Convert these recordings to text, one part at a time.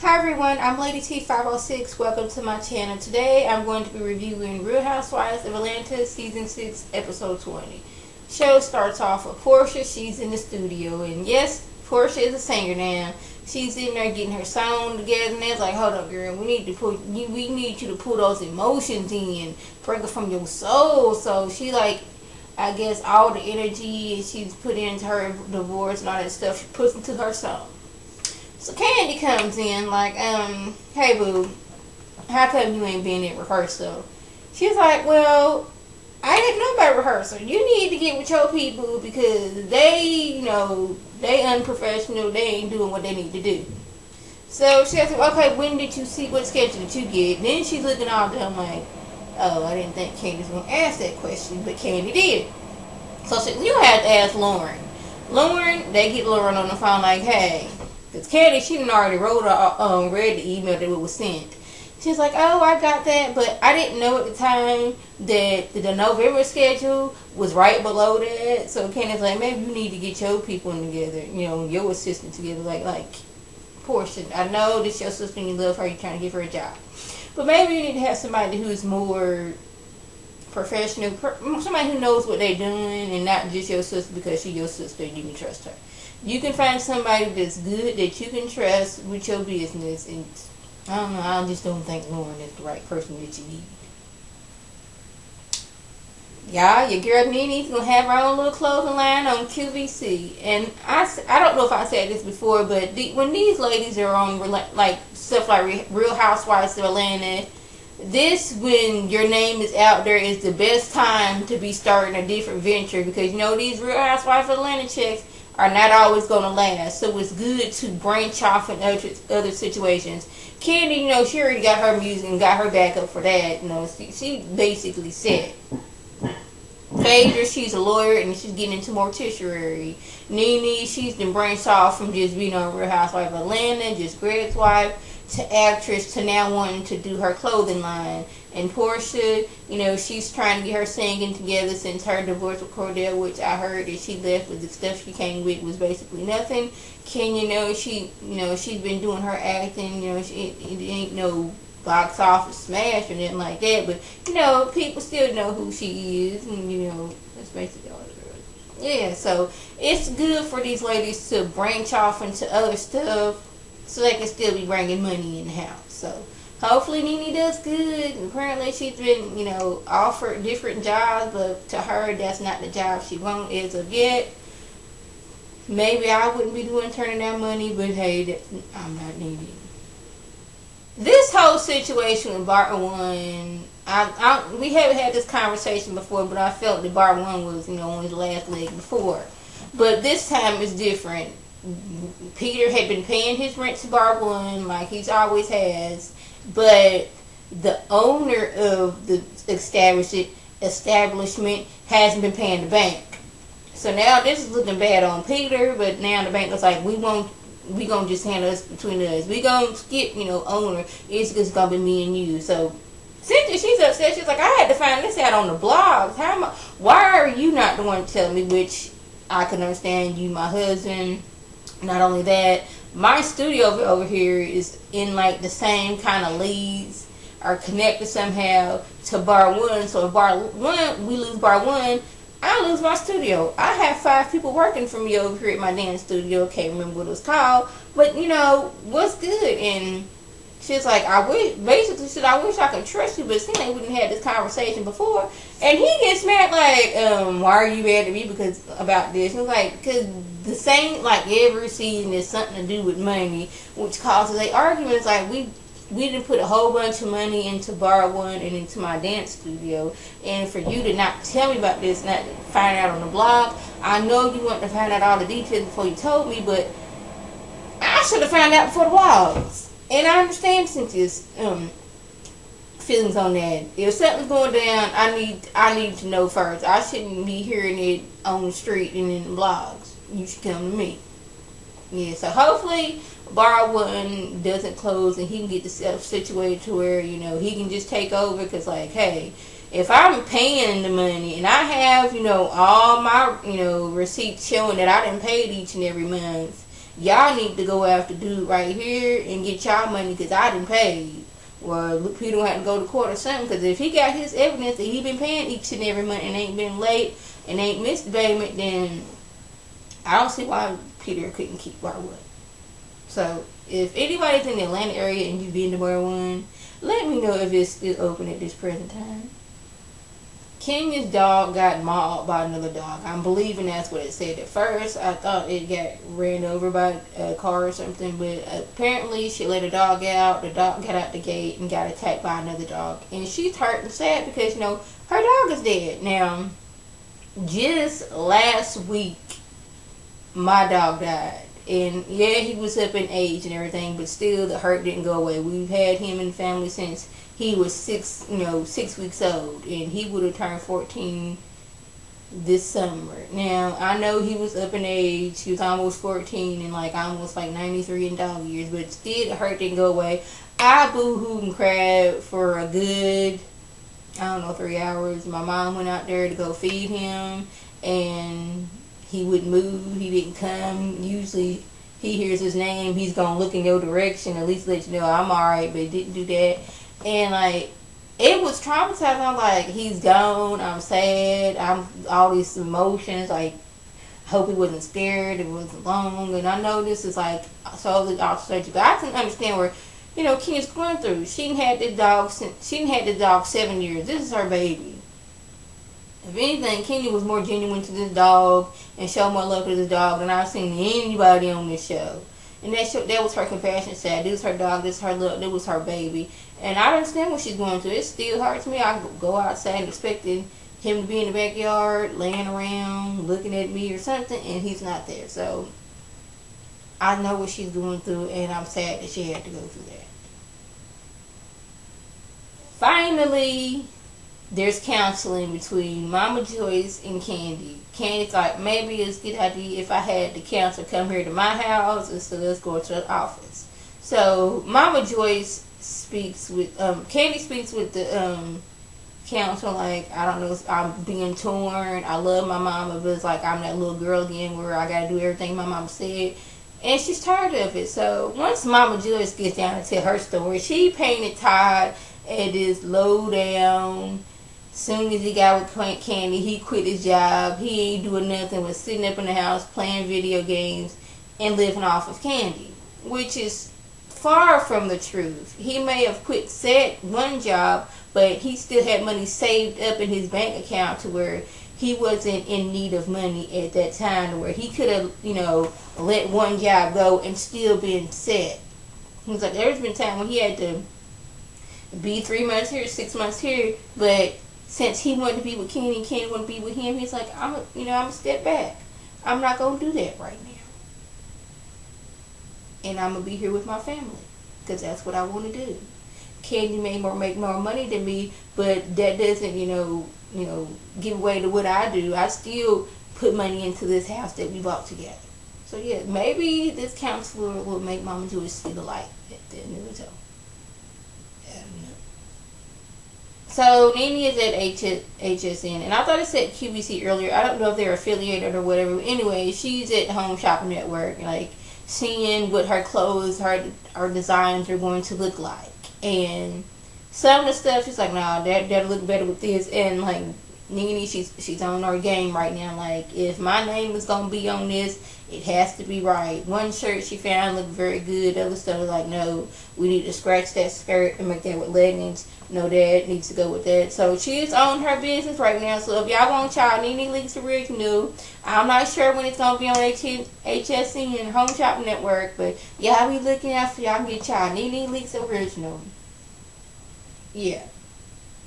Hi everyone, I'm Lady T506. Welcome to my channel. Today I'm going to be reviewing Real Housewives of Atlanta Season 6, Episode 20. Show starts off with Portia. She's in the studio, and yes, Portia is a singer now. She's in there getting her song together, and it's like, hold up, girl, we need you to pull those emotions in, bring it from your soul. So she I guess all the energy she's put into her divorce and all that stuff, she puts into her song. So Kandi comes in like, hey boo, how come you ain't been at rehearsal? She's like, well, I didn't know about rehearsal. You need to get with your people because they unprofessional. They ain't doing what they need to do. So she says, okay, when did you see, what schedule did you get? Then she's looking all dumb like, oh, I didn't think Kandi was going to ask that question, but Kandi did. So you have to ask Lauren. They get Lauren on the phone like, hey, because Kandis, she done already read the email that was sent. She's like, oh, I got that, but I didn't know at the time that the November schedule was right below that. So Kandis like, maybe you need to get your people together, your assistant together, like Portia. I know this your sister and you love her, you're trying to give her a job. But maybe you need to have somebody who's more professional, somebody who knows what they're doing and not just your sister because she's your sister and you can trust her. You can find somebody that's good that you can trust with your business, and I don't know, I just don't think Lauren is the right person that you need. Y'all, your girl Nene's gonna have her own little clothing line on QVC, and I don't know if I said this before, but when these ladies are on like stuff like Real Housewives of Atlanta, when your name is out there is the best time to be starting a different venture, because these Real Housewives of Atlanta chicks are not always going to last. So it's good to branch off in other situations. Kandi, she already got her music and got her backup for that. She basically said. Phaedra, she's a lawyer and she's getting into mortuary. Nene, she's been branched off from just being on Real Housewives of Atlanta, just Greg's wife, to actress, to now wanting to do her clothing line. And Portia, she's trying to get her singing together since her divorce with Cordell, which I heard that she left with the stuff she came with was basically nothing. Kenya, she's been doing her acting. It ain't no box office smash or nothing like that, but people still know who she is, and that's basically all it is. Yeah, so it's good for these ladies to branch off into other stuff so they can still be bringing money in the house. So hopefully Nene does good. Apparently she's been, offered different jobs, but to her that's not the job she wants as of yet. Maybe I wouldn't be turning down money, but hey, I'm not Nene. This whole situation with Bar One, we haven't had this conversation before, but I felt that Bar One was, on his last leg before. But this time it's different. Peter had been paying his rent to Bar One like he's always has, but the owner of the establishment hasn't been paying the bank. So now this is looking bad on Peter, but now the bank was like, we gonna just handle this between us. We gonna skip, owner. It's just gonna be me and you. So Cynthia, she's upset. She's like, I had to find this out on the blogs. Why are you not the one to tell me? Which I can understand, you my husband. Not only that, my studio over here is in like the same kind of leads, are connected somehow to Bar One. So if Bar One, we lose Bar One, I lose my studio. I have 5 people working for me over here at my dance studio. Can't remember what it was called, but what's good. And she's like, I wish I could trust you, but it seems like we didn't have this conversation before. And he gets mad like, why are you mad at me about this? And like, because the same, like every season is something to do with money, which causes a argument. It's like we didn't put a whole bunch of money into Bar One and into my dance studio, and for you to not tell me about this, not find out on the blog. I know you want to find out all the details before you told me, but I should have found out before the blogs. And I understand Cynthia's feelings on that. If something's going down, I need to know first. I shouldn't be hearing it on the street and in the blogs. You should come to me. Yeah, so hopefully Bar One doesn't close and he can get himself situated to where, he can just take over. Because, like, hey, if I'm paying the money and I have, all my, receipts showing that I didn't pay it each and every month, y'all need to go after dude right here and get y'all money because I didn't pay. Well, Peter don't have to go to court or something, because if he got his evidence that he been paying each and every month and ain't been late and ain't missed the payment, then I don't see why Peter couldn't keep Barwood. So, if anybody's in the Atlanta area and you've been to Bar One, let me know if it's still open at this present time. Kenya's dog got mauled by another dog. I'm believing that's what it said at first. I thought it got ran over by a car or something, but apparently she let a dog out. The dog got out the gate and got attacked by another dog. And she's hurt and sad because, her dog is dead. Now, just last week, my dog died. And yeah, he was up in age and everything, but still the hurt didn't go away. We've had him in the family since he was 6 weeks old, and he would have turned 14 this summer. Now, I know he was up in age. He was almost 14 and almost 93 in dog years, but still the hurt didn't go away. I boo-hooed and cried for a good, 3 hours. My mom went out there to go feed him, and he wouldn't move. He didn't come. Usually he hears his name, he's going to look in your direction, at least let you know I'm alright, but he didn't do that. And it was traumatizing. I'm like, he's gone. I'm sad. I'm all these emotions. I hope he wasn't scared. It wasn't long. And I know this is solely off surgery, but I can understand where, Kenya's going through. She didn't had the dog 7 years. This is her baby. If anything, Kenya was more genuine to this dog and showed more love to this dog than I've seen anybody on this show. And that was her compassion side. This was her dog. This was her love. This was her baby. And I understand what she's going through. It still hurts me. I go outside expecting him to be in the backyard, laying around, looking at me or something, and he's not there. So I know what she's going through, and I'm sad that she had to go through that. Finally, there's counseling between Mama Joyce and Kandi. Candy's like, maybe it's a good idea if I had the counselor come here to my house instead of us going to the office. So Mama Joyce speaks with, Kandi speaks with the counselor I don't know, I'm being torn. I love my mama, but it's I'm that little girl again where I gotta do everything my mama said. And she's tired of it. So once Mama Joyce gets down and tell her story, she painted Todd at this low down. Soon as he got with Kandi, he quit his job. He ain't doing nothing but sitting up in the house playing video games and living off of Kandi, which is far from the truth. He may have quit one job, but he still had money saved up in his bank account to where he wasn't in need of money at that time, to where he could have, let one job go and still been set. He was there's been time when he had to be 3 months here, 6 months here, but since he wanted to be with Kenny and Kenny wanted to be with him, he's I'm a step back. I'm not going to do that right now. And I'm going to be here with my family because that's what I want to do. Kenny may make more money than me, but that doesn't, give away to what I do. I still put money into this house that we bought together. So yeah, maybe this counselor will make Mama Joyce see the light at the end of the tunnel. So Nene is at HSN, and I thought it said QVC earlier. I don't know if they're affiliated or whatever. Anyway, she's at Home Shopping Network, seeing what her clothes, her designs are going to look like. And some of the stuff, she's nah, that'll look better with this. And Nene, she's on her game right now. If my name is gonna be on this, it has to be right. One shirt she found looked very good. Other stuff was no, we need to scratch that skirt and make that with leggings. No, that needs to go with that. So she's on her business right now. So if y'all want y'all Nene Leaks original, I'm not sure when it's gonna be on HSN and Home Shopping Network, but y'all be looking out for y'all get y'all Nene Leaks original. Yeah.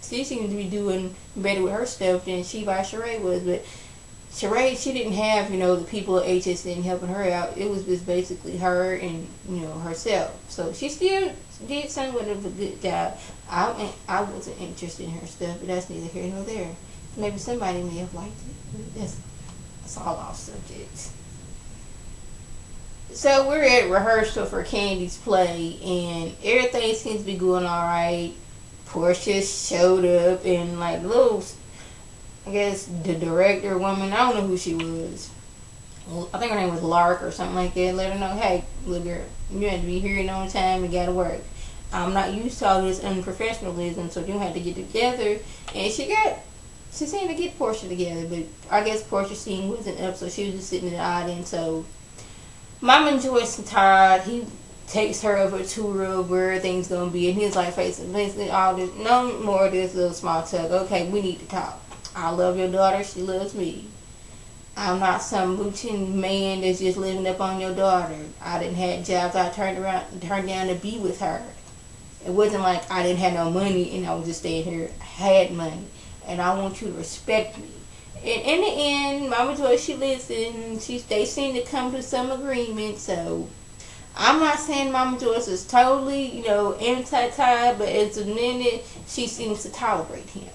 She seems to be doing better with her stuff than she by Sheree was, but Sheree, she didn't have, the people at HSN helping her out. It was just basically her and, herself. So she still did somewhat of a good job. I wasn't interested in her stuff, but that's neither here nor there. Maybe somebody may have liked it. That's all off subject. So we're at rehearsal for Candy's play, and everything seems to be going all right. Portia showed up, and little, I guess the director woman, I don't know who she was. I think her name was Lark or something like that. Let her know, hey, little girl, you have to be here on time. You gotta work. I'm not used to all this unprofessionalism, so you have to get together. And she seemed to get Portia together, but I guess Portia's scene wasn't up, so she was just sitting in the audience. So Mama Joyce and Todd, he takes her over a tour of where things gonna be, and he's like facing basically all this, no more of this little small talk. Okay, we need to talk. I love your daughter, she loves me. I'm not some routine man that's just living up on your daughter. I didn't have jobs I turned down to be with her. It wasn't like I didn't have no money and I was just staying here. I had money, and I want you to respect me. And in the end, Mama Joyce, she listened. They seem to come to some agreement. So I'm not saying Mama Joyce is totally, anti-Todd, but at the minute, she seems to tolerate him.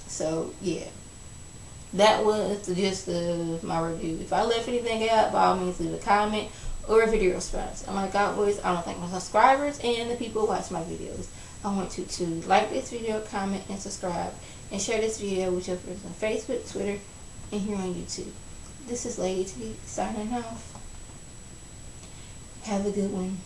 So yeah. That was the gist of my review. If I left anything out, by all means leave a comment or a video response. And like always, I want to thank my subscribers and the people who watch my videos. I want you to like this video, comment, and subscribe. And share this video with your friends on Facebook, Twitter, and here on YouTube. This is Lady T signing off. Have a good one.